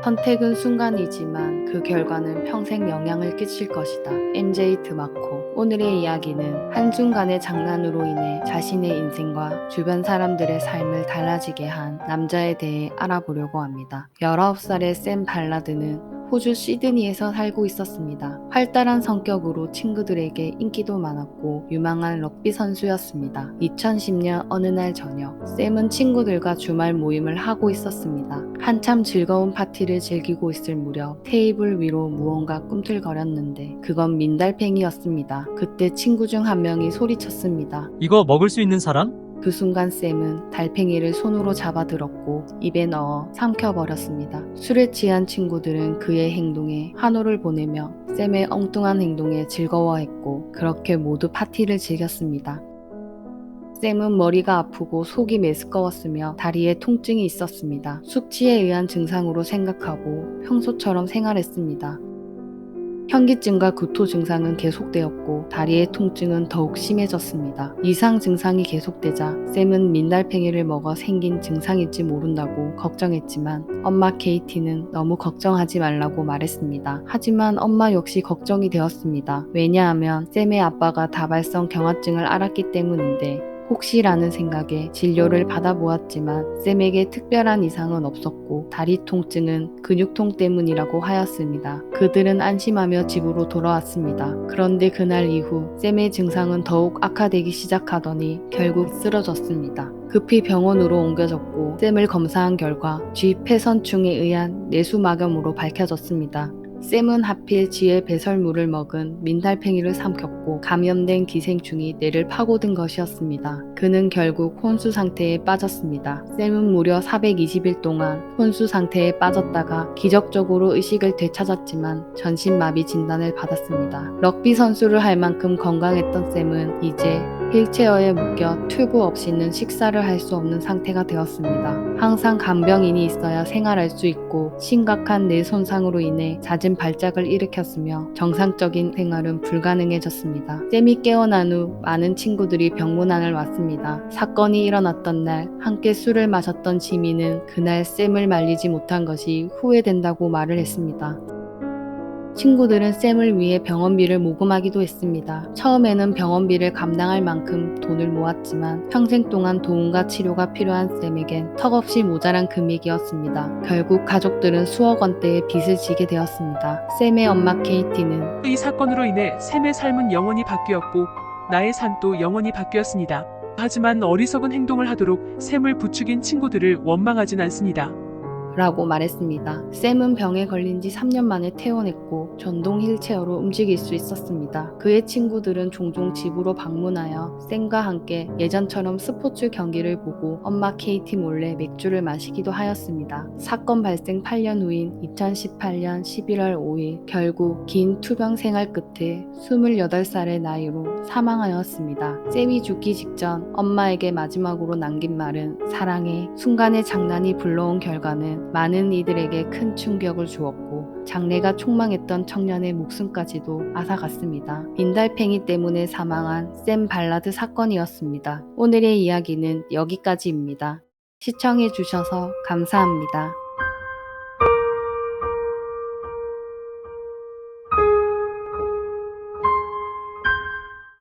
선택은 순간이지만 그 결과는 평생 영향을 끼칠 것이다. MJ 드마코. 오늘의 이야기는 한순간의 장난으로 인해 자신의 인생과 주변 사람들의 삶을 달라지게 한 남자에 대해 알아보려고 합니다. 19살의 샘 발라드는 호주 시드니에서 살고 있었습니다. 활달한 성격으로 친구들에게 인기도 많았고 유망한 럭비 선수였습니다. 2010년 어느 날 저녁, 샘은 친구들과 주말 모임을 하고 있었습니다. 한참 즐거운 파티를 즐기고 있을 무렵 테이블 위로 무언가 꿈틀거렸는데 그건 민달팽이였습니다. 그때 친구 중 한 명이 소리쳤습니다. 이거 먹을 수 있는 사람? 그 순간 샘은 달팽이를 손으로 잡아들었고 입에 넣어 삼켜버렸습니다. 술에 취한 친구들은 그의 행동에 환호를 보내며 샘의 엉뚱한 행동에 즐거워했고 그렇게 모두 파티를 즐겼습니다. 샘은 머리가 아프고 속이 메스꺼웠으며 다리에 통증이 있었습니다. 숙취에 의한 증상으로 생각하고 평소처럼 생활했습니다. 현기증과 구토 증상은 계속되었고 다리의 통증은 더욱 심해졌습니다. 이상 증상이 계속되자 샘은 민달팽이를 먹어 생긴 증상일지 모른다고 걱정했지만 엄마 케이티는 너무 걱정하지 말라고 말했습니다. 하지만 엄마 역시 걱정이 되었습니다. 왜냐하면 샘의 아빠가 다발성 경화증을 앓았기 때문인데 혹시라는 생각에 진료를 받아보았지만 샘에게 특별한 이상은 없었고 다리 통증은 근육통 때문이라고 하였습니다. 그들은 안심하며 집으로 돌아왔습니다. 그런데 그날 이후 샘의 증상은 더욱 악화되기 시작하더니 결국 쓰러졌습니다. 급히 병원으로 옮겨졌고 샘을 검사한 결과 쥐 폐선충에 의한 내수막염으로 밝혀졌습니다. 샘은 하필 쥐의 배설물을 먹은 민달팽이를 삼켰고 감염된 기생충이 뇌를 파고든 것이었습니다. 그는 결국 혼수 상태에 빠졌습니다. 샘은 무려 420일 동안 혼수 상태에 빠졌다가 기적적으로 의식을 되찾았지만 전신마비 진단을 받았습니다. 럭비 선수를 할 만큼 건강했던 샘은 이제 휠체어에 묶여 튜브 없이는 식사를 할 수 없는 상태가 되었습니다. 항상 간병인이 있어야 생활할 수 있고 심각한 뇌 손상으로 인해 잦은 발작을 일으켰으며 정상적인 생활은 불가능해졌습니다. 샘이 깨어난 후 많은 친구들이 병문안을 왔습니다. 사건이 일어났던 날 함께 술을 마셨던 지민은 그날 샘을 말리지 못한 것이 후회된다고 말을 했습니다. 친구들은 샘을 위해 병원비를 모금하기도 했습니다. 처음에는 병원비를 감당할 만큼 돈을 모았지만 평생 동안 도움과 치료가 필요한 샘에겐 턱없이 모자란 금액이었습니다. 결국 가족들은 수억 원대의 빚을 지게 되었습니다. 샘의 엄마 케이티는 이 사건으로 인해 샘의 삶은 영원히 바뀌었고 나의 삶도 영원히 바뀌었습니다. 하지만 어리석은 행동을 하도록 샘을 부추긴 친구들을 원망하진 않습니다. 라고 말했습니다. 샘은 병에 걸린 지 3년 만에 퇴원했고 전동 휠체어로 움직일 수 있었습니다. 그의 친구들은 종종 집으로 방문하여 샘과 함께 예전처럼 스포츠 경기를 보고 엄마 케이티 몰래 맥주를 마시기도 하였습니다. 사건 발생 8년 후인 2018년 11월 5일 결국 긴 투병 생활 끝에 28살의 나이로 사망하였습니다. 샘이 죽기 직전 엄마에게 마지막으로 남긴 말은 사랑해. 순간의 장난이 불러온 결과는 많은 이들에게 큰 충격을 주었고 장래가 촉망했던 청년의 목숨까지도 앗아갔습니다. 민달팽이 때문에 사망한 샘 발라드 사건이었습니다. 오늘의 이야기는 여기까지입니다. 시청해주셔서 감사합니다.